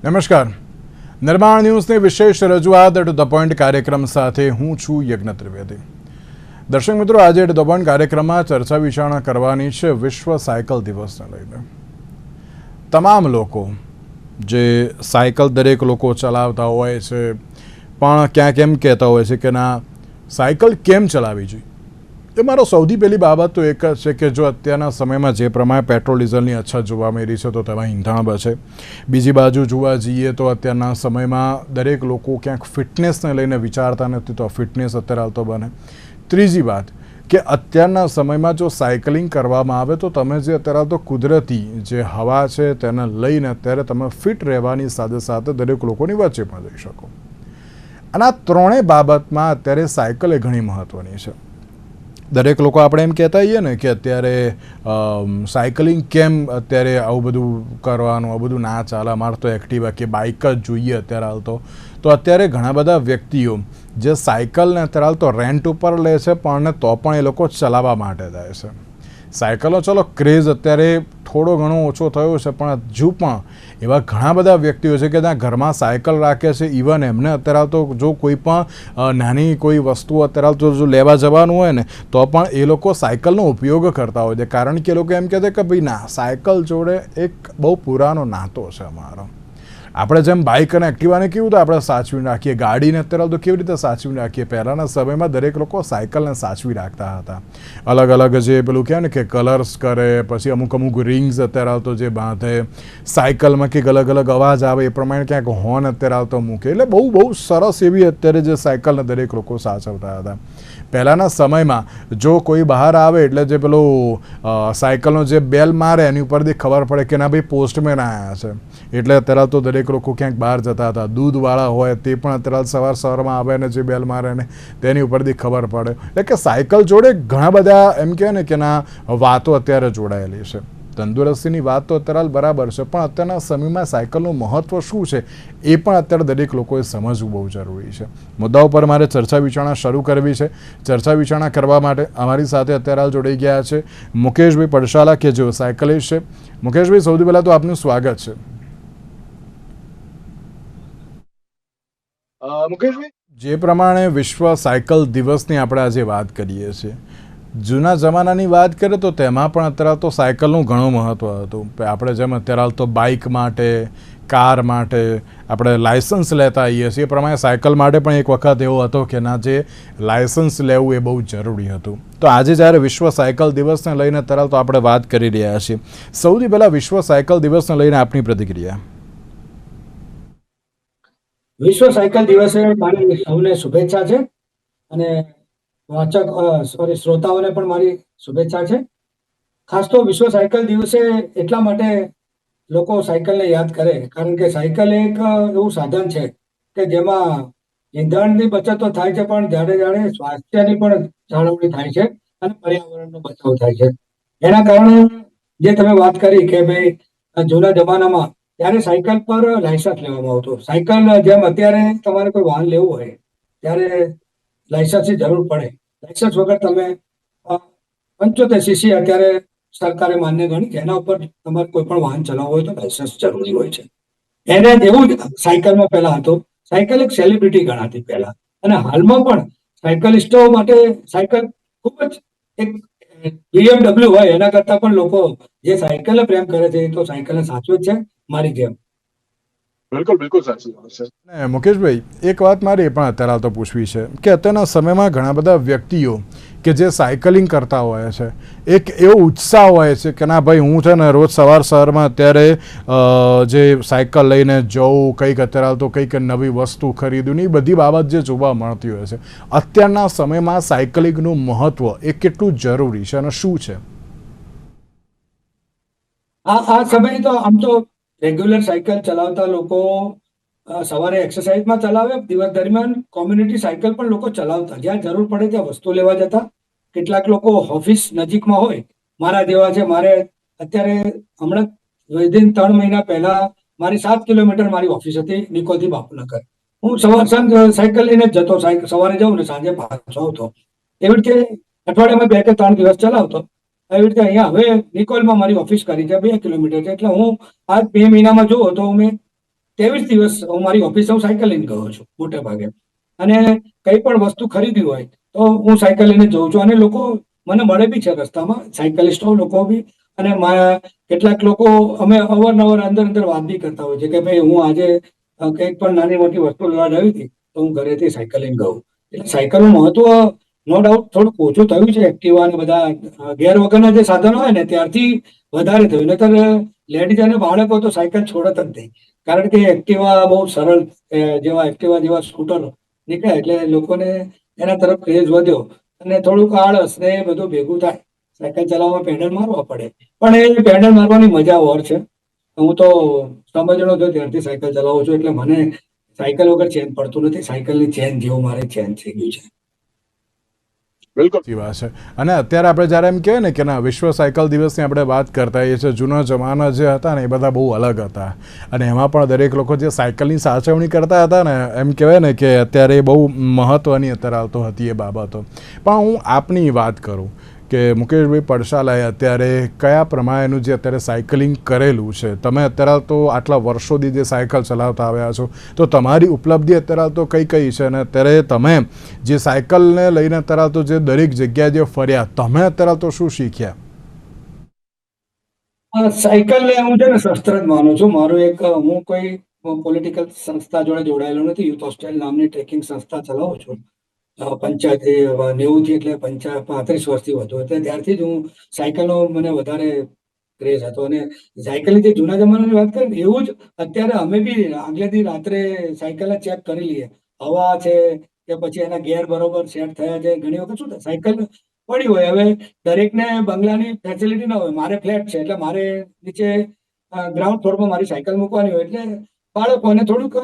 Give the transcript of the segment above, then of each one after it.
નમસ્કાર. નિર્માણ ન્યૂઝની વિશેષ રજૂઆત ટુ ધ પોઈન્ટ કાર્યક્રમ સાથે હું છું યજ્ઞ ત્રિવેદી. દર્શક મિત્રો, આજે ટુ ધ પોઈન્ટ કાર્યક્રમમાં ચર્ચા વિચારણા કરવાની છે વિશ્વ સાયકલ દિવસને લઈને. તમામ લોકો જે સાયકલ દરેક લોકો ચલાવતા હોય છે, પણ ક્યાંક એમ કહેતા હોય છે કે ના, સાયકલ કેમ ચલાવવી જોઈએ. એ મારો સૌથી પહેલી બાબત તો એક જ છે કે જો અત્યારના સમયમાં જે પ્રમાણે પેટ્રોલ ડીઝલની અછત જોવા મળી છે તો તેમાં ઈંધણ બચે. બીજી બાજુ જોવા જઈએ તો અત્યારના સમયમાં દરેક લોકો ક્યાંક ફિટનેસને લઈને વિચારતા નથી, તો ફિટનેસ અત્યારે હાલ તો બને. ત્રીજી વાત કે અત્યારના સમયમાં જો સાયકલિંગ કરવામાં આવે તો તમે જે અત્યારે તો કુદરતી જે હવા છે તેને લઈને અત્યારે તમે ફિટ રહેવાની સાથે સાથે દરેક લોકોની વચ્ચે પણ જઈ શકો. અને આ ત્રણેય બાબતમાં અત્યારે સાયકલ એ ઘણી મહત્ત્વની છે. દરેક લોકો આપણે એમ કહેતા હોઈએ ને કે અત્યારે સાયકલિંગ કેમ અત્યારે આવું બધું કરવાનું, આવું બધું ના ચાલે, અમારે તો એક્ટિવા કે બાઇક જ જોઈએ અત્યારે હાલ તો અત્યારે ઘણા બધા વ્યક્તિઓ જે સાયકલને અત્યારે હાલ તો રેન્ટ ઉપર લે છે, પણ તો પણ એ લોકો ચલાવવા માટે જાય છે. સાયકલનો ચલો ક્રેઝ અત્યારે થોડો ઘણો ઓછો થયો છે, પણ હજુ પણ એવા ઘણા બધા વ્યક્તિઓ છે કે ત્યાં ઘરમાં સાયકલ રાખે છે. ઇવન એમને અત્યારે તો જો કોઈ પણ નાની કોઈ વસ્તુ અત્યારે તો જો લેવા જવાનું હોય ને તો પણ એ લોકો સાયકલનો ઉપયોગ કરતા હોય છે, કારણ કે એ લોકો એમ કહે છે કે ભાઈ ના, સાયકલ જોડે એક બહુ પુરાનો નાતો છે અમારો. આપણે જેમ બાઇક અને એક્ટિવાને કેવું તો આપણે સાચવીને રાખીએ, ગાડીને અત્યારે તો કેવી રીતે સાચવીને રાખીએ. પહેલાંના સમયમાં દરેક લોકો સાયકલને સાચવી રાખતા હતા. અલગ અલગ જે પેલું કહેવાય ને કે કલર્સ કરે, પછી અમુક અમુક રિંગ્સ અત્યારે તો જે બાંધે, સાયકલમાં કંઈક અલગ અલગ અવાજ આવે એ પ્રમાણે ક્યાંક હોર્ન અત્યારે તો મૂકે. એટલે બહુ સરસ એવી અત્યારે જે સાયકલને દરેક લોકો સાચવતા હતા. પહેલાંના સમયમાં જો કોઈ બહાર આવે એટલે જે પેલું સાયકલનો જે બેલ મારે એની ઉપરથી ખબર પડે કે ના ભાઈ પોસ્ટમેન આવ્યા છે. એટલે અત્યારે તો દરેક લોકો ક્યાંક બહાર જતા હતા. દૂધવાળા હોય તે પણ અત્યારે સવારમાં આવે ને જે બેલ મારે ને તેની ઉપરથી ખબર પડે. એટલે કે સાયકલ જોડે ઘણા બધા એમ કહેવાય ને કે ના વાતો અત્યારે જોડાયેલી છે. તંદુરસ્તીની વાત તો અત્યારે બરાબર છે, પણ અત્યારના સમયમાં સાયકલનું મહત્ત્વ શું છે એ પણ અત્યારે દરેક લોકોએ સમજવું બહુ જરૂરી છે. મુદ્દાઓ પર મારે ચર્ચા વિચારણા શરૂ કરવી છે. ચર્ચા વિચારણા કરવા માટે અમારી સાથે અત્યારે હાલ જોડાઈ ગયા છે મુકેશભાઈ પડશાલા, કે જેઓ સાયકલિસ્ટ છે. મુકેશભાઈ, સૌથી પહેલાં તો આપનું સ્વાગત છે. મુકેશભાઈ, જે પ્રમાણે વિશ્વ સાયકલ દિવસની આપણે આજે વાત કરીએ છીએ, જૂના જમાનાની વાત કરીએ તો તેમાં પણ અત્યારે તો સાયકલનું ઘણું મહત્ત્વ હતું. આપણે જેમ અત્યારે હાલ તો બાઇક માટે, કાર માટે આપણે લાયસન્સ લેતા આવીએ છીએ, એ પ્રમાણે સાયકલ માટે પણ એક વખત એવો હતો કે ના, જે લાયસન્સ લેવું એ બહુ જરૂરી હતું. તો આજે જ્યારે વિશ્વ સાયકલ દિવસને લઈને અત્યારે તો આપણે વાત કરી રહ્યા છીએ, સૌથી પહેલાં વિશ્વ સાયકલ દિવસને લઈને આપની પ્રતિક્રિયા. વિશ્વ સાયકલ દિવસે મારી સૌને શુભેચ્છા છે, અને શ્રોતાઓને પણ મારી શુભેચ્છા છે. ખાસ તો વિશ્વ સાયકલ દિવસે એટલા માટે લોકો સાયકલને યાદ કરે કારણ કે સાયકલ એક એવું સાધન છે કે જેમાં ઈંધણની બચત તો થાય છે, પણ જાડે સ્વાસ્થ્યની પણ જાળવણી થાય છે અને પર્યાવરણનો બચાવ થાય છે. એના કારણે જે તમે વાત કરી કે ભાઈ જૂના જમાનામાં ત્યારે સાયકલ પર લાયસન્સ લેવામાં આવતું. સાયકલ જેમ અત્યારે તમારે કોઈ વાહન લેવું હોય ત્યારે લાયસન્સની જરૂર પડે. લાયસન્સ વગર તમે 75cc અત્યારે સરકારે માન્ય ગણી કે એના ઉપર તમારે કોઈ પણ વાહન ચલાવવું હોય તો લાયસન્સ જરૂરી હોય છે. એને જેવું જ સાયકલમાં પહેલા હતું. સાયકલ એક સેલિબ્રિટી ગણાતી પહેલા, અને હાલમાં પણ સાયકલિસ્ટો માટે સાયકલ ખૂબ જ એક BMW હોય એના કરતા પણ લોકો જે સાયકલને પ્રેમ કરે છે એ તો સાયકલને સાચવે જ છે, મારી જેમ. બિલકુલ સાચી વાત છે. મુકેશભાઈ, એક વાત મારે એ પણ અત્યારે તો પૂછવી છે કે અત્યારના સમયમાં ઘણા બધા વ્યક્તિઓ કે જે સાયકલિંગ કરતા હોય છે, એક એવો ઉત્સાહ હોય છે કે ના ભાઈ, હું છે ને રોજ સવારમાં અત્યારે જે સાયકલ લઈને જવું, કંઈક અત્યારે તો કંઈક નવી વસ્તુ ખરીદવું, એ બધી બાબત જે જોવા મળતી હોય છે. અત્યારના સમયમાં સાયકલિંગનું મહત્ત્વ એ કેટલું જરૂરી છે અને શું છે? આ સમય તો આમ તો રેગ્યુલર સાયકલ ચલાવતા લોકો સવારે એક્સરસાઇઝમાં ચલાવે, દિવસ દરમિયાન કોમ્યુનિટી સાયકલ પણ લોકો ચલાવતા, જ્યાં જરૂર પડે ત્યાં વસ્તુ લેવા જતા. કેટલાક લોકો ઓફિસ નજીકમાં હોય, મારા જેવા છે. મારે અત્યારે હમણાં વિધિન 3 મહિના પહેલા મારી 7 કિલોમીટર મારી ઓફિસ હતી નિકોલથી બાપુનગર. હું સવાર સાંજ સાયકલ લઈને જ જતો. સવારે જાઉં ને સાંજે પાછો આવતો. એવી રીતે અઠવાડિયામાં 2 કે 3 દિવસ ચલાવતો. એવી રીતે અહીંયા હવે નિકોલમાં મારી ઓફિસ કરી છે, 2 કિલોમીટર છે. એટલે હું આ 2 મહિનામાં જુઓ તો મેં 23 દિવસ હું મારી ઓફિસે હું સાયકલ લઈને ગયો છું મોટે ભાગે. અને કંઈ પણ વસ્તુ ખરીદી હોય તો હું સાયકલ લઈને જઉં છું. અને લોકો મને મળે બી છે રસ્તામાં, સાયકલિસ્ટો લોકો બી. અને કેટલાક લોકો અમે અવારનવાર અંદર વાત બી કરતા હોય છે કે ભાઈ હું આજે કંઈક પણ નાની મોટી વસ્તુ લેવા જવી હતી તો હું ઘરેથી સાયકલ લઈને ગયો. એટલે સાયકલનું મહત્વ નો ડાઉટ થોડુંક ઓછું થયું છે. એક્ટિવા અને બધા ગેર વગરના જે સાધનો હોય ને ત્યારથી વધારે થયું. નહીતર લેડીઝ અને બાળકો તો સાયકલ છોડત જ નહીં. કારણ કે એક્ટિવા બહુ સરળ, એક્ટિવા જેવા સ્કૂટર નીકળ્યા એટલે લોકોને એના તરફ ક્રેઝ વધ્યો. અને થોડુંક આળસ ને એ બધું ભેગું થાય. સાયકલ ચલાવવામાં પેડલ મારવા પડે, પણ એ પેડલ મારવાની મજા ઓર છે. હું તો સમજણો છો ત્યારથી સાયકલ ચલાવું છું, એટલે મને સાયકલ વગર ચેન પડતું નથી. સાયકલની ચેન જેવું મારે ચેન થઈ ગયું છે. બિલકુલ સાચી વાત છે. અને અત્યારે આપણે જ્યારે એમ કહીએ ને કે ના વિશ્વ સાયકલ દિવસની આપણે વાત કરતા હોઈએ છીએ, જૂના જમાના જે હતા ને એ બધા બહુ અલગ હતા. અને એમાં પણ દરેક લોકો જે સાયકલની સાચવણી કરતા હતા ને, એમ કહેવાય ને કે અત્યારે બહુ મહત્ત્વની અત્યારે આવતો હતી એ બાબતો. પણ હું આપની વાત કરું કે મુકેશભાઈ પડસાલાએ અત્યારે કયા પ્રમાણેનું જે અત્યારે સાયકલિંગ કરેલું છે, તમે અત્યારે તો આટલા વર્ષોથી જે સાયકલ ચલાવતા આવ્યા છો, તો તમારી ઉપલબ્ધિ અત્યારે તો કઈ કઈ છે? અને અત્યારે તમે જે સાયકલને લઈને અત્યારે તો જે દરેક જગ્યાએ જે ફર્યા, તમે અત્યારે તો શું શીખ્યા? સાયકલને હું છે ને શસ્ત્ર જ માનું છું. મારું હું કોઈ પોલિટિકલ સંસ્થા જોડે જોડાયેલો નથી. યુથ હોસ્ટેલ નામની ટ્રેકિંગ સંસ્થા ચલાવું છું. પંચાયત 90 થી એટલે 35 વર્ષથી વધુ એટલે ત્યારથી જ હું સાયકલનો મને વધારે ક્રેઝ હતો. અને સાયકલની જે જૂના જમાનાની વાત કરીએ એવું જ અત્યારે અમે બી આગલેથી રાત્રે સાયકલને ચેક કરી લઈએ, હવા છે કે પછી એના ગેર બરોબર સેટ થયા છે. ઘણી વખત શું થાય, સાયકલ પડી હોય. હવે દરેકને બંગલાની ફેસિલિટી ના હોય. મારે ફ્લેટ છે એટલે મારે નીચે ગ્રાઉન્ડ ફ્લોરમાં મારી સાયકલ મૂકવાની હોય. એટલે બાળકોને થોડુંક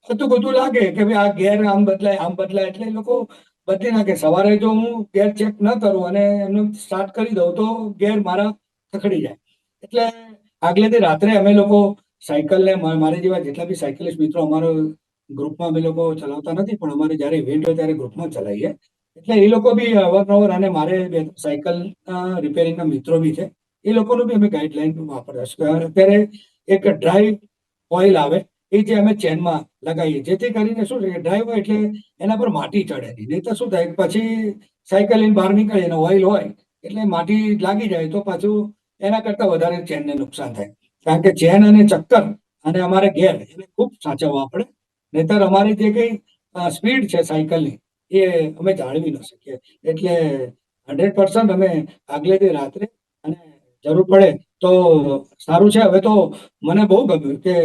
હતું લાગે કે ભાઈ આ ગેર આમ બદલાય એટલે લોકો બદલી નાખે. સવારે જો હું ગેર ચેક ન કરું અને એમને સ્ટાર્ટ કરી દઉં તો ગેર મારા ખખડી જાય. એટલે આગલેથી રાત્રે અમે લોકો સાયકલને મારી જેવા જેટલા બી સાયકલિસ્ટ મિત્રો અમારો ગ્રુપમાં અમે લોકો ચલાવતા નથી, પણ અમારે જ્યારે ઇવેન્ટ હોય ત્યારે ગ્રુપમાં ચલાવીએ. એટલે એ લોકો બી અવારનવાર, અને મારે સાયકલ રિપેરિંગના મિત્રો બી છે, એ લોકોનું બી અમે ગાઈડલાઈન વાપરતા છીએ. અત્યારે એક ડ્રાઈવ ઓઇલ આવે એ જે અમે ચેનમાં લગાવીએ, જેથી કરીને શું છે કે ડ્રાઈવ હોય એટલે એના પર માટી ચડે નહીં. નહીં તો શું થાય, પછી સાયકલ લઈને બહાર નીકળે અને ઓઇલ હોય એટલે માટી લાગી જાય તો પાછું એના કરતાં વધારે ચેનને નુકસાન થાય. કારણ કે ચેન અને ચક્કર અને અમારે ગેર એને ખૂબ સાચવવા પડે. નહીતર અમારી જે કંઈ સ્પીડ છે સાયકલની એ અમે જાળવી ન શકીએ. એટલે 100% અમે આગલેથી રાત્રે, અને જરૂર પડે તો સારું છે. હવે તો મને બહુ ગમ્યું કે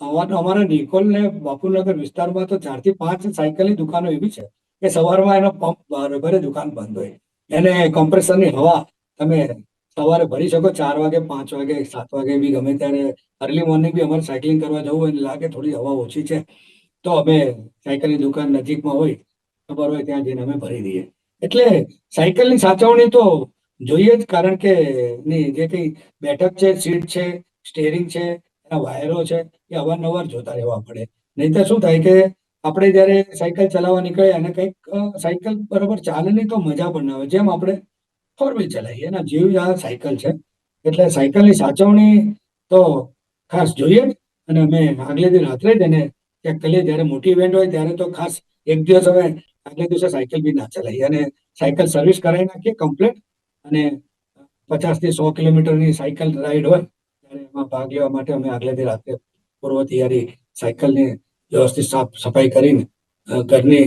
અમારા નિકોલ ને બાપુનગર વિસ્તારમાં તો 4 થી 5 સાયકલની દુકાનો એવી છે કે સવારમાં એનો પંપ ભરે દુકાન બંધ હોય. એને કોમ્પ્રેસરની હવા તમે સવારે ભરી શકો 4 વાગે, 5 વાગે, 7 વાગે બી, ગમે ત્યારે અર્લી મોર્નિંગ બી અમારે સાયકલિંગ કરવા જવું હોય અને લાગે થોડી હવા ઓછી છે તો અમે સાયકલની દુકાન નજીકમાં હોય, ખબર હોય, ત્યાં જઈને અમે ભરી દઈએ. એટલે સાયકલની સાચવણી તો જોઈએ જ. કારણ કે એની જે કંઈ બેઠક છે, સીટ છે, સ્ટેરિંગ છે, એના વાયરો છે, એ અવારનવાર જોતા રહેવા પડે. નહીં તો શું થાય કે આપણે જ્યારે સાયકલ ચલાવવા નીકળે અને કંઈક સાયકલ બરોબર ચાલે નહીં તો મજા પણ ના આવે. જેમ આપણે ફોર વ્હીલ ચલાવીએ એના જેવી આ સાયકલ છે. એટલે સાયકલની સાચવણી તો ખાસ જોઈએ જ. અને અમે આગલે રાત્રે જ એને ચેક કરીએ. જ્યારે મોટી ઇવેન્ટ હોય ત્યારે તો ખાસ એક દિવસ અમે આગલે દિવસે સાયકલ બી ના ચલાવીએ અને સાયકલ સર્વિસ કરાવી નાખીએ કમ્પ્લીટ. અને 50 થી 100 કિલોમીટરની સાયકલ રાઈડ હોય ત્યારે એમાં ભાગ લેવા માટે અમે આગલેથી રાત્રે પૂર્વ તૈયારી સાયકલની વ્યવસ્થિત સાફ સફાઈ કરીને ઘરની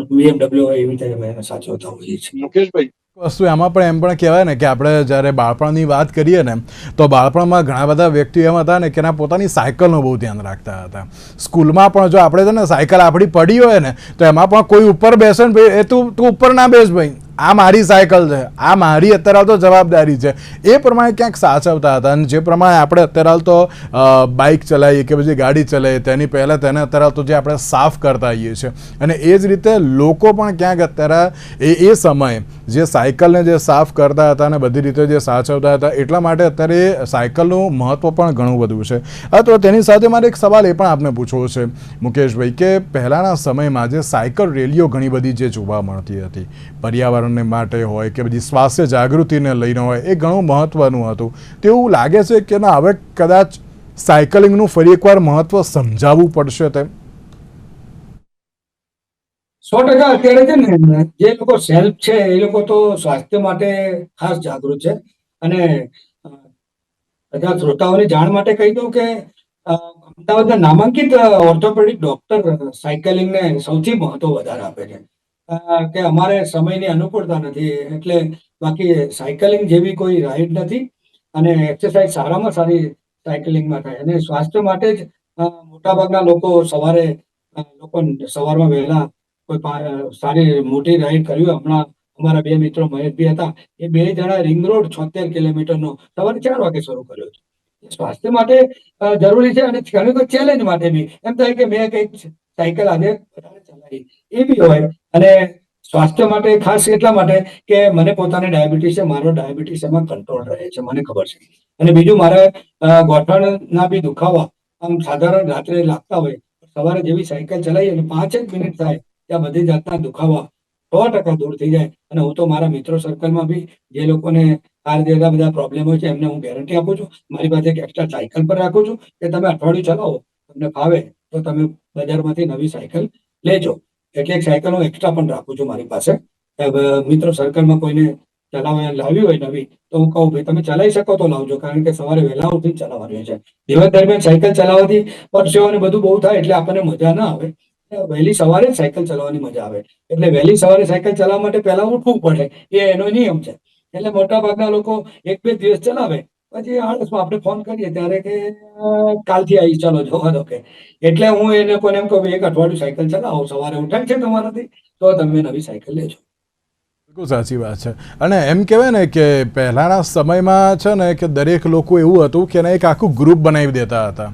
BMW હોય એવી રીતે અમે એને સાચવતા હોઈએ છીએ. મુકેશભાઈ, વસ્તુ એમાં પણ એમ પણ કહેવાય ને કે આપણે જ્યારે બાળપણની વાત કરીએ ને, તો બાળપણમાં ઘણા બધા વ્યક્તિઓ એમ હતા ને કે એના પોતાની સાયકલનું બહુ ધ્યાન રાખતા હતા. સ્કૂલમાં પણ જો આપણે છે ને સાયકલ આપણી પડી હોય ને તો એમાં પણ કોઈ ઉપર બેસે ને, એ તું ઉપર ના બેસ ભાઈ, આ મારી સાયકલ છે, આ મારી અત્યારે તો જવાબદારી છે, એ પ્રમાણે ક્યાંક સાચવતા હતા. અને જે પ્રમાણે આપણે અત્યારે તો બાઇક ચલાવીએ કે પછી ગાડી ચલાવીએ તેની પહેલાં તેને અત્યારે તો જે આપણે સાફ કરતા આવીએ છીએ, અને એ જ રીતે લોકો પણ ક્યાંક અત્યારે એ સમયે જે સાયકલને જે સાફ કરતા હતા અને બધી રીતે જે સાચવતા હતા, એટલા માટે અત્યારે સાયકલનું મહત્ત્વ પણ ઘણું બધું છે. તો તેની સાથે મારે એક સવાલ એ પણ આપને પૂછવો છે મુકેશભાઈ, કે પહેલાંના સમયમાં જે સાયકલ રેલીઓ ઘણી બધી જે જોવા મળતી હતી, પર્યાવરણને માટે હોય કે બધી સ્વાસ્થ્ય જાગૃતિને લઈને હોય, એ ઘણું મહત્ત્વનું હતું. તેવું લાગે છે કે ના હવે કદાચ સાયકલિંગનું ફરી એકવાર મહત્વ સમજાવવું પડશે તેમ? 100% અત્યારે છે ને જે લોકો સેલ્ફ છે એ લોકો તો સ્વાસ્થ્ય માટે ખાસ જાગૃત છે. અને અ, બધા શ્રોતાઓની જાણ માટે કહી દઉં કે અમદાવાદના નામાંકિત ઓર્થોપેડિક ડોક્ટર સાયકલિંગને સૌથી મહત્વ વધારે આપે છે. કે અમારે સમયની અનુકૂળતા નથી એટલે બાકી સાયકલિંગ જેવી કોઈ રાઈડ નથી. અને એક્સરસાઇઝ સારામાં સારી સાયકલિંગમાં થાય અને સ્વાસ્થ્ય માટે જ મોટાભાગના લોકો લોકો સવારમાં વહેલા કોઈ સારી મોટી રાઈડ કર્યું. હમણાં અમારા બે મિત્રો મહેશભાઈ હતા, એ બે જણા રિંગ રોડ 76 કિલોમીટરનો સવારે 4 વાગે શરૂ કર્યો હતો. સ્વાસ્થ્ય માટે જરૂરી છે અને ઘણી કોઈ ચેલેન્જ માટે બી એમ થાય કે મેં કંઈક સાયકલ આજે વધારે ચલાવી એ બી હોય. અને સ્વાસ્થ્ય માટે ખાસ એટલા માટે કે મને પોતાને ડાયાબિટીસ છે, મારો ડાયાબિટીસ એમાં કંટ્રોલ રહે છે, મને ખબર છે. અને બીજું મારે ગોઠણના બી દુખાવા આમ સાધારણ રાત્રે લાગતા હોય, સવારે જેવી સાયકલ ચલાવી અને 5 જ મિનિટ થાય ત્યાં બધી જાતના દુખાવા 100% દૂર થઈ જાય. અને હું તો મારા મિત્રો સર્કલમાં બી જે લોકોને આ જેટલા બધા પ્રોબ્લેમ હોય છે એમને હું ગેરંટી આપું છું. મારી પાસે એક એક્સ્ટ્રા સાયકલ પર રાખું છું કે તમે અઠવાડિયું ચલાવો, તમને ફાવે તો તમે બજારમાંથી નવી સાયકલ લેજો. એટલે એક સાયકલ હું એક્સ્ટ્રા પણ રાખું છું મારી પાસે. મિત્રો સર્કલમાં કોઈને ચલાવવા લાવી હોય નવી તો હું કહું ભાઈ તમે ચલાવી શકો તો લાવજો, કારણ કે સવારે વહેલા ઉઠી ચલાવવાની હોય છે. દિવસ દરમિયાન સાયકલ ચલાવવાથી પરસેવો અને બધું બહુ થાય એટલે આપણને મજા ના આવે. વહેલી સવારે જ સાયકલ ચલાવવાની મજા આવે. એટલે વહેલી સવારે સાયકલ ચલાવવા માટે પહેલા ઉઠવું પડે, એ એનો નિયમ છે. એટલે મોટા ભાગના લોકો 1-2 દિવસ ચલાવે, પછી આળસમાં આપણે ફોન કરીએ ત્યારે કે કાલથી આવી ચાલો જોવા દો કે. એટલે હું એ લોકોને એમ કહું એક અઠવાડિયું સાયકલ ચલાવો, સવારે ઉઠાય છે તમારાથી તો તમે નવી સાયકલ લેજો. બિલકુલ સાચી વાત છે. અને એમ કહેવાય ને કે પહેલાંના સમયમાં છે ને કે દરેક લોકો એવું હતું કે એક આખું ગ્રુપ બનાવી દેતા હતા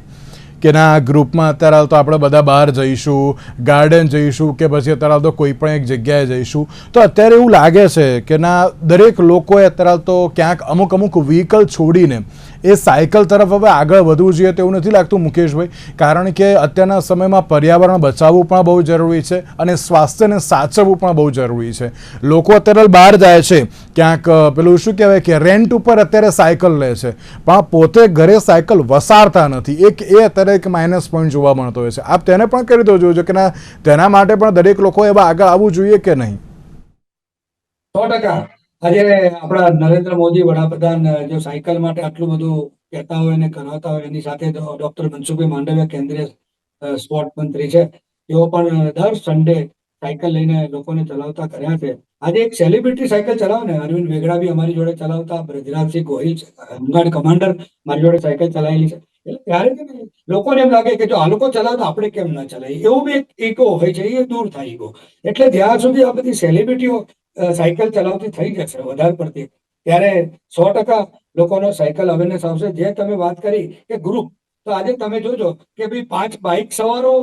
કે ના આ ગ્રુપમાં અત્યારે હાલ તો આપણે બધા બહાર જઈશું, ગાર્ડન જઈશું કે પછી અત્યારે હાલ તો કોઈ પણ એક જગ્યાએ જઈશું. તો અત્યારે એવું લાગે છે કે ના દરેક લોકોએ અત્યારે હાલ તો ક્યાંક અમુક વ્હીકલ છોડીને એ સાયકલ તરફ હવે આગળ વધવું જોઈએ તેવું નથી લાગતું મુકેશભાઈ? કારણ કે અત્યારના સમયમાં પર્યાવરણ બચાવવું પણ બહુ જરૂરી છે અને સ્વાસ્થ્યને સાચવવું પણ બહુ જરૂરી છે. લોકો અત્યારે બહાર જાય છે ક્યાંક પેલું શું કહેવાય કે રેન્ટ ઉપર અત્યારે સાયકલ લે છે, પણ પોતે ઘરે સાયકલ વસારતા નથી. એ અત્યારે એક માઇનસ પોઈન્ટ જોવા મળતો હોય છે. આપ તેને પણ કરી દો જોજો કે ના તેના માટે પણ દરેક લોકો એવા આગળ આવવું જોઈએ કે નહીં? 100%. આજે આપણા નરેન્દ્ર મોદી વડાપ્રધાન જો સાયકલ માટે આટલું બધું કહેતા હોય અને કરાવતા હોય, એની સાથે ડોક્ટર મનસુખભાઈ માંડવિયા કેન્દ્રીય સ્પોર્ટ મંત્રી છે, તેઓ પણ દર સન્ડે સાયકલ લઈને લોકોને ચલાવતા કર્યા છે. આજે એક સેલિબ્રિટી સાયકલ ચલાવે ને, અરવિંદ વેગડા બી અમારી જોડે ચલાવતા, બ્રજરાજસિંહ ગોહિલ હોમગાર્ડ કમાન્ડર મારી જોડે સાયકલ ચલાવેલી છે. એટલે ત્યારે છે ને લોકોને એમ લાગે કે જો આ લોકો ચલાવતા આપણે કેમ ના ચલાવીએ, એવું બી એક ઈગો હોય છે, એ દૂર થાય ઈગો. એટલે જ્યાં સુધી આ બધી સેલિબ્રિટીઓ સાયકલ ચલાવતી થઈ જશે વધારે પડતી, ત્યારે 100% લોકોનો સાયકલ અવેરનેસ આવશે. જે તમે વાત કરી કે ગ્રુપ, તો આજે તમે જોજો કે ભાઈ 5 બાઇક સવારો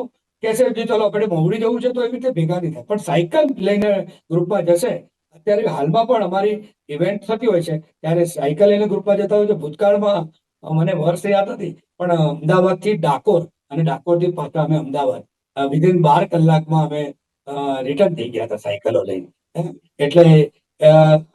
કહેશે કે ચલો આપણે મોવડી જવું છે તો એવી રીતે ભેગા નહીં થાય, પણ સાયકલ લઈને ગ્રુપમાં જશે. અત્યારે હાલમાં પણ અમારી ઇવેન્ટ થતી હોય છે ત્યારે સાયકલ લઈને ગ્રુપમાં જતા હોય છે. ભૂતકાળમાં મને વર્ષ યાદ નથી, પણ અમદાવાદથી ડાકોર અને ડાકોરથી પાછા અમે અમદાવાદ વિધિન 12 કલાકમાં અમે રિટર્ન થઈ ગયા હતા સાયકલો લઈને. એટલે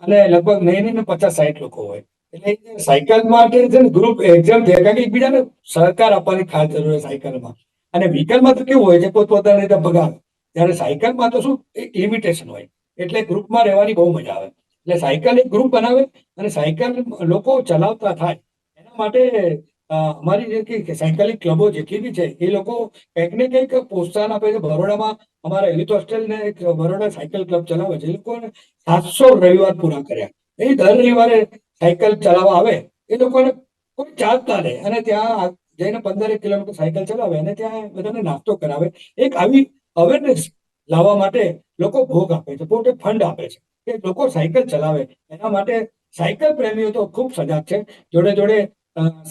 અને લગભગ નહીં 50-60 લોકો હોય. એટલે સાયકલ માટે છે ને ગ્રુપ એક્ઝામ થયા, કારણ કે એકબીજાને સહકાર આપવાની ખાસ જરૂર હોય સાયકલમાં. અને વ્હીકલમાં તો કેવું હોય છે પોતપોતાની રીતે ભગાવે, ત્યારે સાયકલમાં તો શું એક લિમિટેશન હોય, એટલે ગ્રુપમાં રહેવાની બહુ મજા આવે. એટલે સાયકલ એક ગ્રુપ બનાવે અને સાયકલ લોકો ચલાવતા થાય એના માટે અમારી જે સાયકલિંગ ક્લબો જેટલી બી છે એ લોકો કંઈક ને કંઈક પ્રોત્સાહન આપે છે. બરોડામાં અમારા યુથ હોસ્ટેલને એક બરોડા સાયકલ ક્લબ ચલાવે છે. એ લોકોને 700 રવિવાર પૂરા કર્યા. એ દર રવિવારે સાયકલ ચલાવવા આવે, એ લોકોને કોઈ ચાર્જ ના લે અને ત્યાં જઈને 15 કિલોમીટર સાયકલ ચલાવે અને ત્યાં બધાને નાસ્તો કરાવે. એક આવી અવેરનેસ લાવવા માટે લોકો ભોગ આપે છે, પોતે ફંડ આપે છે કે લોકો સાયકલ ચલાવે. એના માટે સાયકલ પ્રેમીઓ તો ખૂબ સજાગ છે. જોડે જોડે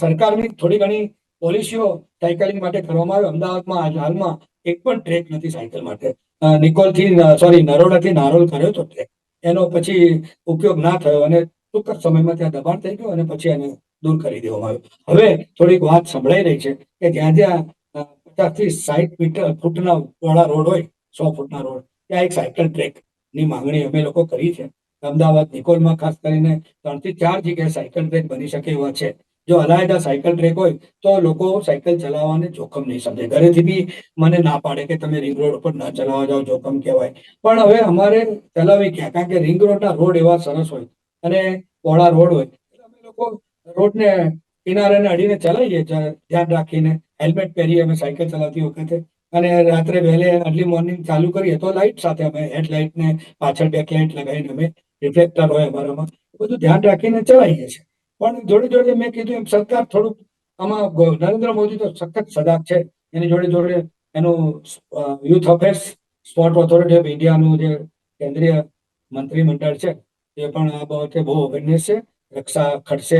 સરકારની થોડી ઘણી પોલિસીઓ સાયકલિંગ માટે કરવામાં આવે. અમદાવાદમાં હાલમાં એક પણ ટ્રેક નથી સાયકલ માટે. નરોડાથી નારોલ કર્યો હતો ટ્રેક, એનો પછી ઉપયોગ ના થયો અને ટૂંક જ સમયમાં ત્યાં દબાણ થઈ ગયું અને પછી એને દૂર કરી દેવામાં આવ્યું. હવે થોડીક વાત સંભળાઈ રહી છે કે જ્યાં જ્યાં 50 થી 60 ફૂટના વાળા રોડ હોય, 100 ફૂટના રોડ, ત્યાં એક સાયકલ ટ્રેક ની માંગણી અમે લોકો કરી છે. અમદાવાદ નિકોલમાં ખાસ કરીને 3 થી 4 જગ્યાએ સાયકલ ટ્રેક બની શકે એવા છે. જો અલાયદા સાયકલ ટ્રેક હોય તો લોકો સાયકલ ચલાવવાને જોખમ નહીં સમજે. ઘરેથી બી મને ના પાડે કે તમે રિંગ રોડ ઉપર ના ચલાવવા જાઓ, જોખમ કહેવાય. પણ હવે અમારે ચલાવી ક્યાં, કારણ કે રિંગ રોડના રોડ એવા સરસ હોય અને પહોળા રોડ હોય એટલે અમે લોકો રોડને કિનારાને અડીને ચલાવીએ ધ્યાન રાખીને. હેલ્મેટ પહેરીએ અમે સાયકલ ચલાવતી વખતે, અને રાત્રે વહેલે અર્લી મોર્નિંગ ચાલુ કરીએ તો લાઇટ સાથે અમે હેડલાઇટ ને પાછળ બેકલાઇટ લગાવીને અમે રિફ્લેક્ટર હોય અમારામાં, બધું ધ્યાન રાખીને ચલાવીએ છીએ. પણ જોડે જોડે મેં કીધું એમ સરકાર થોડુંક આમાં નરેન્દ્ર મોદી તો સખત સજાગ છે. એની જોડે જોડે એનું youth affairs sport authority of ઇન્ડિયાનું જે કેન્દ્રીય મંત્રીમંડળ છે એ પણ આ બાબતે બહુ અવેરનેસ છે. રક્ષા ખડસે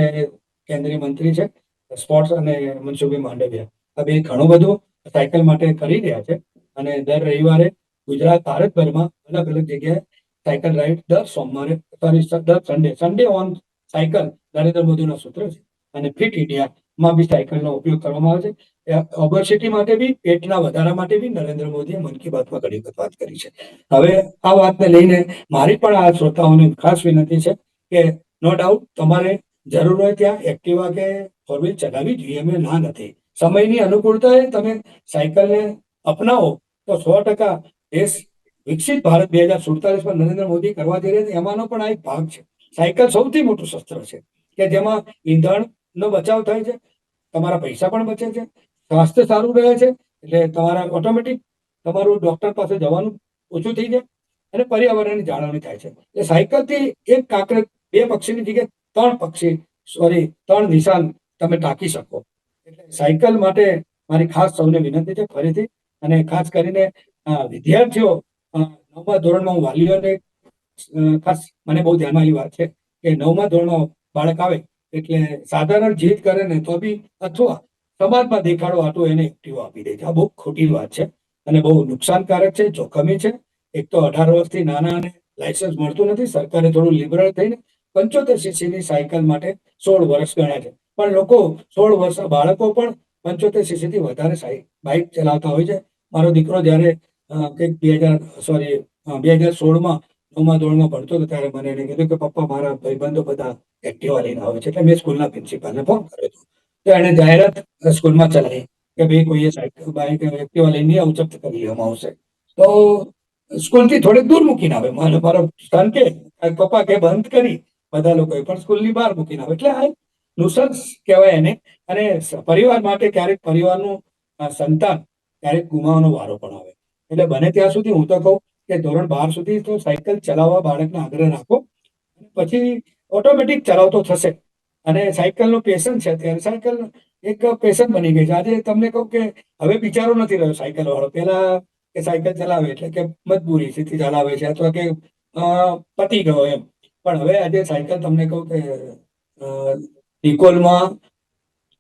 કેન્દ્રીય મંત્રી છે, સ્પોર્ટ્સ અને મનસુખભાઈ માંડવિયા, આ બે ઘણું બધું સાયકલ માટે કરી રહ્યા છે. અને દર રવિવારે ગુજરાત ભારતભરમાં અલગ અલગ જગ્યાએ સાયકલ રાઇડ દર સોમવારે દર સન્ડે ઓન સાયકલ નરેન્દ્ર મોદીનો સૂત્ર છે. અને ફિટ ઇન્ડિયામાં બી સાયકલનો ઉપયોગ કરવામાં આવે છે. ઓબેસિટી માટે બી, પેટના વધારા માટે બી નરેન્દ્ર મોદીએ મન કી બાતમાં ઘણી વખત વાત કરી છે. હવે આ વાતને લઈને મારી પણ આ શ્રોતાઓને ખાસ વિનંતી છે કે નો ડાઉટ તમારે જરૂર હોય ત્યાં એક્ટિવા કે ફોર વ્હીલ ચલાવવી જોઈએ, અમે ના નથી. સમયની અનુકૂળતાએ તમે સાયકલને અપનાવો તો 100% દેશ વિકસિત ભારત 2047માં નરેન્દ્ર મોદી કરવા જઈ રહ્યા છે એમાંનો પણ આ એક ભાગ છે. સાયકલ સૌથી મોટું શસ્ત્ર છે કે જેમાં ઈંધણનો બચાવ થાય છે, તમારા પૈસા પણ બચે છે, સ્વાસ્થ્ય સારું રહે છે, એટલે તમારા ઓટોમેટિક તમારું ડોક્ટર પાસે જવાનું ઓછું થઈ જાય અને પર્યાવરણની જાળવણી થાય છે. એટલે સાયકલથી એક કાંકરે બે પક્ષીની જગ્યાએ ત્રણ નિશાન તમે ટાંકી શકો. એટલે સાયકલ માટે મારી ખાસ સૌને વિનંતી છે ફરીથી. અને ખાસ કરીને વિદ્યાર્થીઓ, 9મા ધોરણમાં હું વાલીઓને ખાસ મને બહુ ધ્યાનમાં આવી વાત છે કે 9મા ધોરણમાં બાળક આવે એટલે સાધારણ જીદ કરે ને તો બી અથવા સમાજમાં દેખાડો આટલું એને એક્ટિવો આપી દે છે. આ બહુ ખોટી વાત છે અને બહુ નુકસાનકારક છે, જોખમી છે. એક તો 18 વર્ષથી નાના અને લાયસન્સ મળતું નથી. સરકારે થોડું લિબરલ થઈને 75 સીસીની સાયકલ માટે 16 વર્ષ ગણ્યા છે. પણ લોકો 16 વર્ષના બાળકો પણ 75 સીસીથી વધારે બાઇક ચલાવતા હોય છે. મારો દીકરો જ્યારે કંઈક 2016માં 9મા ધોરણમાં ભણતો હતો ત્યારે મને એને કીધું કે પપ્પા મારા ભાઈબંધો બધા એક્ટિવા લઈને આવે છે. એટલે મેં સ્કૂલના પ્રિન્સિપાલને ફોન કર્યો હતો. તો એણે જાહેરાત સ્કૂલમાં ચલાવી કે ભાઈ કોઈએ સાયકલ બાઇક એક્ટિવા લઈને આવું, જપ્ત કરી લેવામાં આવશે. તો સ્કૂલથી થોડીક દૂર મૂકીને આવે. મારો સન કે પપ્પા કે બંધ કરી, બધા લોકોએ પણ સ્કૂલની બહાર મૂકીને આવે. એટલે આ એક નુસન્સ કહેવાય એને. અને પરિવાર માટે ક્યારેક પરિવારનું સંતાન ક્યારેક ગુમાવવાનો વારો પણ આવે. એટલે બને ત્યાં સુધી હું તો કહું કે ધોરણ 12 સુધી તો સાયકલ ચલાવવા બાળકને આગ્રહ રાખો, પછી ઓટોમેટિક ચલાવતો થશે. અને સાયકલનું પેશન છે, અત્યારે સાયકલ એક પેશન બની ગઈ છે. આજે તમને કહું કે હવે બિચારો નથી રહ્યો સાયકલ વાળો. પેલા કે સાયકલ ચલાવે એટલે કે મજબૂરીથી ચલાવે છે અથવા કે પતી ગયો એમ. પણ હવે આજે સાયકલ તમને કહું કે ઇકોલમાં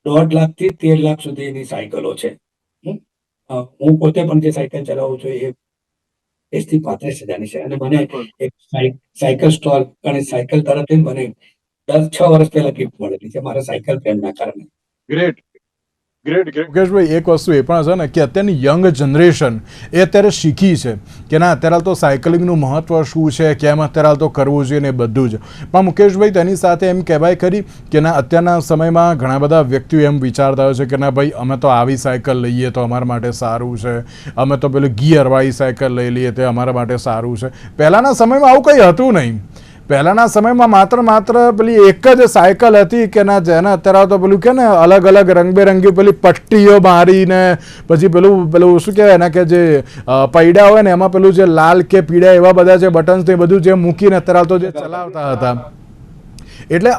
1.5 લાખથી 13 લાખ સુધીની સાયકલો છે. હું પોતે પણ જે સાયકલ ચલાવું છું એ 30,000 થી 35,000ની છે. અને મને એક સાયકલ સ્ટોલ અને સાયકલ તરફથી મને 6 વર્ષ પહેલા ગિફ્ટ મળેલી છે મારા સાયકલ પ્રેમના કારણે. Great great great. મુકેશભાઈ, એક વસ્તુ એ પણ છે ને કે અત્યારની યંગ જનરેશન એ અત્યારે શીખી છે કે ના અત્યારે તો સાયકલિંગનું મહત્વ શું છે, કેમ અત્યારે તો કરવું જોઈએ ને બધું જ. પણ મુકેશભાઈ, તેની સાથે એમ કહેવાય ખરી કે ના અત્યારના સમયમાં ઘણા બધા વ્યક્તિઓ એમ વિચારતા હોય છે કે ના ભાઈ અમે તો આવી સાયકલ લઈએ તો અમારા માટે સારું છે, અમે તો પેલું ગિયરવાળી સાયકલ લઈ લઈએ તે અમારા માટે સારું છે. પહેલાંના સમયમાં આવું કંઈ હતું નહીં. પહેલાંના સમયમાં માત્ર પેલી એક જ સાયકલ હતી કે ના જેને અત્યારે તો પેલું કે ને અલગ અલગ રંગબેરંગી પેલી પટ્ટીઓ મારીને પછી પેલું શું કહેવાય એના કે જે પૈડા હોય ને એમાં પેલું જે લાલ કે પીળા એવા બધા જે બટન્સ તે બધું જે મૂકીને અત્યારે તો જે ચલાવતા હતા. એટલે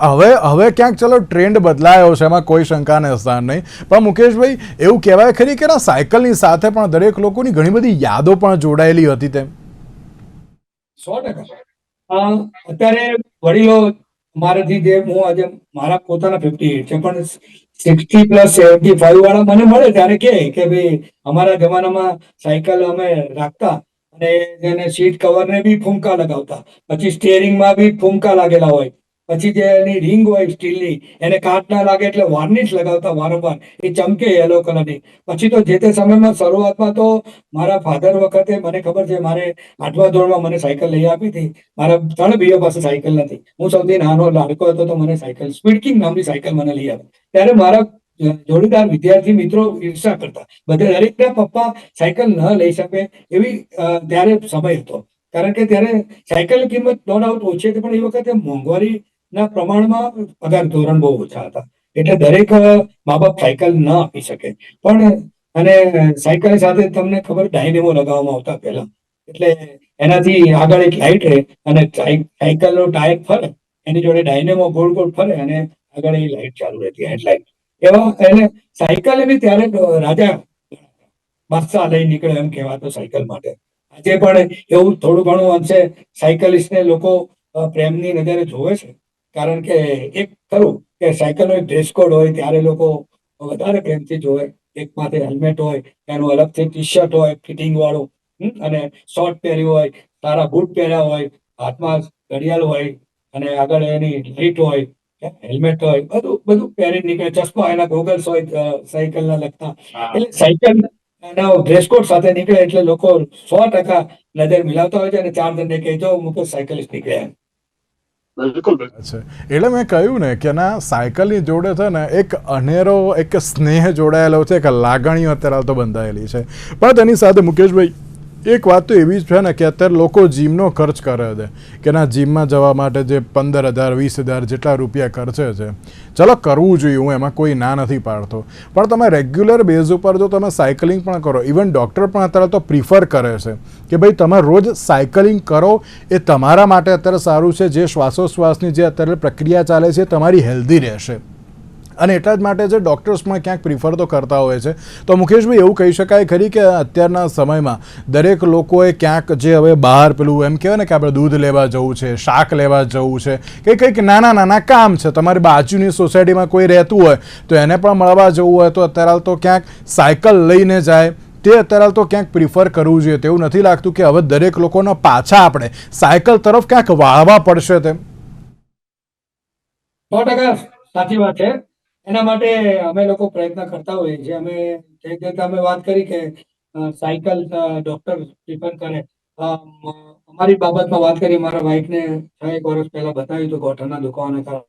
હવે ક્યાંક ચલો ટ્રેન્ડ બદલાયો છે, એમાં કોઈ શંકાને સ્થાન નહીં. પણ મુકેશભાઈ, એવું કહેવાય ખરી કે ના સાયકલની સાથે પણ દરેક લોકોની ઘણી બધી યાદો પણ જોડાયેલી હતી તેમ? 100%. અત્યારે વડીલો મારાથી જે હું આજે મારા પોતાના 58 છે પણ 60+75 વાળા મને મળે ત્યારે કે ભાઈ અમારા જમાનામાં સાયકલ અમે રાખતા અને એને સીટ કવરને બી ફૂંકા લગાવતા, પછી સ્ટીયરિંગમાં બી ફૂંકા લાગેલા હોય, પછી જે એની રિંગ હોય સ્ટીલની, એને કાટ ના લાગે એટલે વાર્નિશ લગાવતા વારંવાર, એ ચમકે યલો કલરની. પછી તો જે તે સમયમાં શરૂઆતમાં તો મારા ફાધર વખતે મને ખબર છે, મારે 8મા ધોરણમાં મને સાયકલ લઈ આપી હતી. મારા 3 ભાઈઓ પાસે સાયકલ નથી. હું સૌથી નાનો લાડકો હતો, તો મને સાયકલ સ્પીડ કિંગ નામની સાયકલ મને લઈ આપી. ત્યારે મારા જોડીદાર વિદ્યાર્થી મિત્રો ઈર્ષા કરતા. બધા દરેકના પપ્પા સાયકલ ન લઈ શકે એવી ત્યારે સમય હતો. કારણ કે ત્યારે સાયકલની કિંમત નો ડાઉટ ઓછી હતી, પણ એ વખતે મોંઘવારીના પ્રમાણમાં પગાર ધોરણ બહુ ઓછા હતા. એટલે દરેક મા બાપ સાયકલ ન આપી શકે. પણ અને સાયકલ સાથે તમને ખબર ડાયનેમો લગાવવામાં આવતા પહેલા, એટલે એનાથી આગળ એક લાઇટ રહે અને સાયકલનો ટાયર ફરે, એની જોડે ડાયનેમો ગોળ ગોળ ફરે અને આગળ એ લાઇટ ચાલુ રહેતી, હેડલાઇટ. એવા એને સાયકલ બી ત્યારે રાજા બાદશાહ લઈ નીકળે એમ કહેવાતો સાયકલ માટે. આજે પણ એવું થોડું ઘણું અંશે સાયકલિસ્ટને લોકો પ્રેમની નજરે જોવે છે. કારણ કે એક ખરું કે સાયકલનો એક ડ્રેસ કોડ હોય, ત્યારે લોકો વધારે પ્રેમથી જોવે. એક માથે હેલ્મેટ હોય, એનું અલગથી ટી શર્ટ હોય ફિટિંગ વાળું, અને શોર્ટ પહેર્યું હોય, સારા બૂટ પહેર્યા હોય, હાથમાં ઘડિયાળ હોય, અને આગળ એની લાઇટ હોય, હેલ્મેટ હોય, બધું બધું પહેરી નીકળે. ચશ્મા, એના ગોગલ્સ હોય સાયકલના લગતા. એટલે સાયકલ એના ડ્રેસ કોડ સાથે નીકળે એટલે લોકો 100% નજર મિલાવતા હોય છે અને 4 જણને કહે, જો મુકેશ સાયકલિસ્ટ નીકળ્યા. बिल्कुल बिल्कुल છે એટલે મેં કહ્યું ને કે ના, સાયકલની જોડે છે ને એક અનેરો એક સ્નેહ જોડાયેલો છે, એક લાગણીઓ અત્યારે તો બંધાયેલી છે. પણ તેની સાથે મુકેશભાઈ એક વાત તો એવી જ છે ને કે અત્યારે લોકો જીમનો ખર્ચ કરે છે કે ના, જીમમાં જવા માટે જે 15,000 20,000 જેટલા રૂપિયા ખર્ચે છે. ચલો, કરવું જોઈએ, હું એમાં કોઈ ના નથી પાડતો. પણ તમે રેગ્યુલર બેઝ ઉપર જો તમે સાયકલિંગ પણ કરો, ઇવન ડૉક્ટર પણ અત્યારે તો પ્રિફર કરે છે કે ભાઈ તમે રોજ સાયકલિંગ કરો, એ તમારા માટે અત્યારે સારું છે. જે શ્વાસોશ્વાસની જે અત્યારે પ્રક્રિયા ચાલે છે, તમારી હેલ્ધી રહેશે. અને એટલા જ માટે જે ડૉક્ટર્સ પણ ક્યાંક પ્રિફર તો કરતા હોય છે. તો મુકેશભાઈ, એવું કહી શકાય ખરી કે અત્યારના સમયમાં દરેક લોકોએ ક્યાંક જે હવે બહાર પેલું એમ કહેવાય ને કે આપણે દૂધ લેવા જવું છે, શાક લેવા જવું છે, કે કંઈક નાના નાના કામ છે, તમારી બાજુની સોસાયટીમાં કોઈ રહેતું હોય તો એને પણ મળવા જવું હોય, તો અત્યારે તો ક્યાંક સાયકલ લઈને જાય. તે અત્યારે તો ક્યાંક પ્રિફર કરવું જોઈએ. તેવું નથી લાગતું કે હવે દરેક લોકોના પાછા આપણે સાયકલ તરફ ક્યાંક વાળવા પડશે તેમ? 100% સાચી વાત છે. એના માટે અમે લોકો પ્રયત્ન કરતા હોઈએ છીએ. અમે જે રીતે તમે વાત કરી કે સાયકલ ડોક્ટર પ્રિફર કરે. અમારી બાબતમાં વાત કરી, મારા વાઈફને 6 વર્ષ પહેલા બતાવ્યું હતું ગોઠણના દુખાવાને કારણે.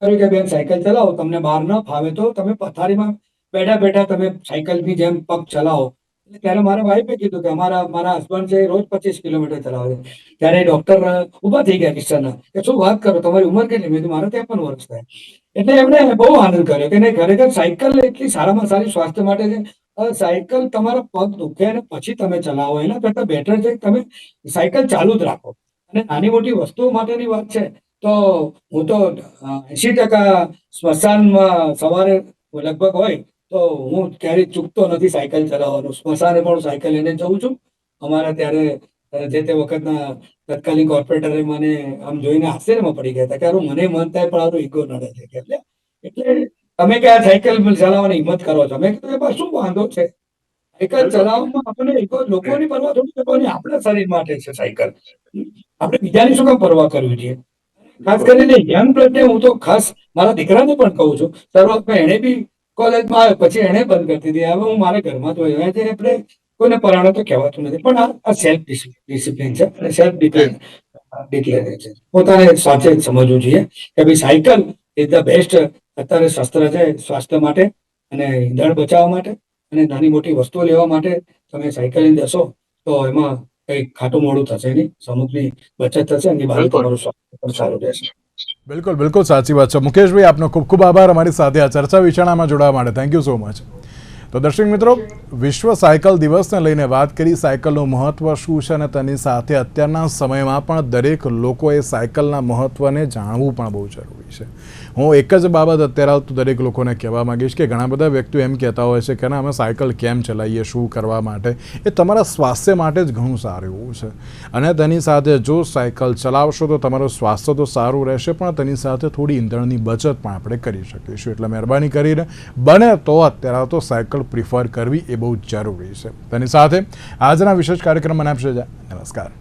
કહ્યું કે બેન, સાયકલ ચલાવો, તમને બહાર ન ફાવે તો તમે પથારીમાં બેઠા બેઠા તમે સાયકલની જેમ પગ ચલાવો. એટલે ત્યારે મારા વાઈફે કીધું કે મારા હસબન્ડ છે, રોજ 25 કિલોમીટર ચલાવે છે. ત્યારે ડોક્ટર ઊભા થઈ ગયા કિસ્સાના, કે શું વાત કરો, તમારી ઉંમર કેટલી? મેં કીધું, મારે 53 વર્ષ થાય. એટલે એમણે બહુ આનંદ કર્યો કે નહીં, ખરેખર સાયકલ એટલી સારામાં સારી સ્વાસ્થ્ય માટે છે. સાયકલ તમારા પગ દુખે અને પછી તમે ચલાવો, એના કરતાં બેટર છે કે તમે સાયકલ ચાલુ જ રાખો. અને નાની મોટી વસ્તુઓ માટેની વાત છે તો હું તો 80% સ્મશાનમાં સવારે લગભગ હોય તો હું ક્યારેય ચૂકતો નથી સાયકલ ચલાવવાનું. સ્મશાને પણ હું સાયકલ લઈને જઉં છું. અમારા ત્યારે જે તે વખતના તત્કાલીન કોર્પોરેટરે મને આમ જોઈને આશ્ચર્યમાં પડી ગયા હતા કે હારું, મને મન થાય પણ હારું ઈગો નડે છે. એટલે એટલે તમે કે આ સાયકલ ચલાવવાની હિંમત કરો છો, મેં કીધું એમાં શું વાંધો છે? સાયકલ ચલાવવામાં આપણને ઈગો, લોકોની પરવા થોડી કરવાની, આપણા શરીર માટે છે સાયકલ. આપણે બીજાની શું કામ પરવા કરવી જોઈએ? ખાસ કરીને યંગ બ્લડને હું તો ખાસ મારા દીકરાને પણ કહું છું. શરૂઆતમાં એણે બી કોલેજમાં આવ્યો, પછી એણે બંધ કરી દીધી. હવે હું મારા ઘરમાં તો એવા છે, આપણે કોઈને પરાણે તો કહેવાતું નથી. પણ આ સેલ્ફ ડિસિપ્લિન છે અને સેલ્ફ ડિક્લેર છે. પોતાને સાચે જ સમજવું જોઈએ કે ભાઈ સાયકલ ઇઝ ધ બેસ્ટ અત્યારે શસ્ત્ર છે સ્વાસ્થ્ય માટે અને ઈંધણ બચાવવા માટે અને નાની મોટી વસ્તુઓ લેવા માટે. તમે સાયકલિંગ જશો તો એમાં કંઈ ખાટું મોડું થશે નહીં, સમુખની બચત થશે અને બાજુ बिल्कुल તમારું સ્વાસ્થ્ય પણ સારું રહેશે. બિલકુલ બિલકુલ સાચી વાત છે. મુકેશભાઈ, આપનો ખૂબ ખૂબ આભાર અમારી સાથે આ ચર્ચા વિચારણામાં જોડાવા માટે. Thank you so much. તો દર્શક મિત્રો, વિશ્વ સાયકલ દિવસને લઈને વાત કરી, સાયકલનું મહત્ત્વ શું છે, અને તેની સાથે અત્યારના સમયમાં પણ દરેક લોકોએ સાયકલના મહત્ત્વને જાણવું પણ બહુ જરૂરી છે. હું એક જ બાબત અત્યારે તો દરેક લોકોને કહેવા માગીશ કે ઘણા બધા વ્યક્તિઓ એમ કહેતા હોય છે કે ના, અમે સાયકલ કેમ ચલાવીએ, શું કરવા માટે? એ તમારા સ્વાસ્થ્ય માટે જ ઘણું સારું એવું છે. અને તેની સાથે જો સાયકલ ચલાવશો તો તમારું સ્વાસ્થ્ય તો સારું રહેશે, પણ તેની સાથે થોડી ઈંધણની બચત પણ આપણે કરી શકીશું. એટલે મહેરબાની કરીને બને તો અત્યારે તો સાયકલ પ્રિફર કરવી એ બહુ જરૂરી છે. તેની સાથે આજના વિશેષ કાર્યક્રમ મને આપશે. નમસ્કાર.